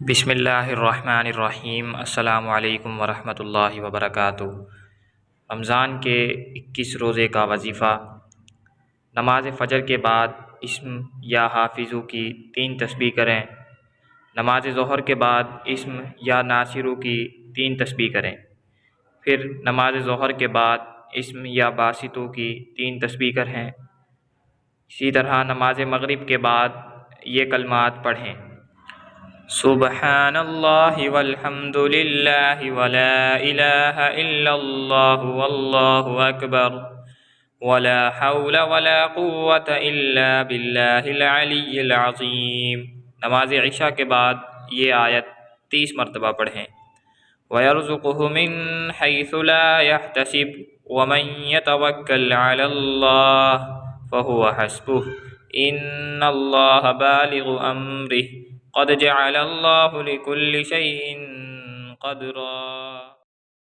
بسم اللہ الرحمن الرحیم۔ السلام علیکم ورحمۃ اللہ وبرکاتہ۔ رمضان کے 21 روزے کا وظیفہ: نماز فجر کے بعد اسم یا حافظو کی 3 تسبیح کریں۔ نماز ظہر کے بعد اسم یا ناصرو کی 3 تسبیح کریں۔ پھر نماز ظہر کے بعد اسم یا باسطو کی 3 تسبیح کریں۔ اسی طرح نماز مغرب کے بعد یہ کلمات پڑھیں: سبحان اللہ والحمد للہ ولا الہ الا اللہ واللہ اکبر ولا حول ولا قوة الا باللہ العلی العظیم۔ نماز عشاء کے بعد یہ آیت 30 مرتبہ پڑھیں: وَيَرْزُقُهُ مِنْ حَيْثُ لَا يَحْتَسِبُ وَمَنْ يَتَوَكَّلْ عَلَى اللَّهِ فَهُوَ حَسْبُهُ إِنَّ اللَّهَ بَالِغُ أَمْرِهِ قد جعل اللہ لكل شيء قدرا۔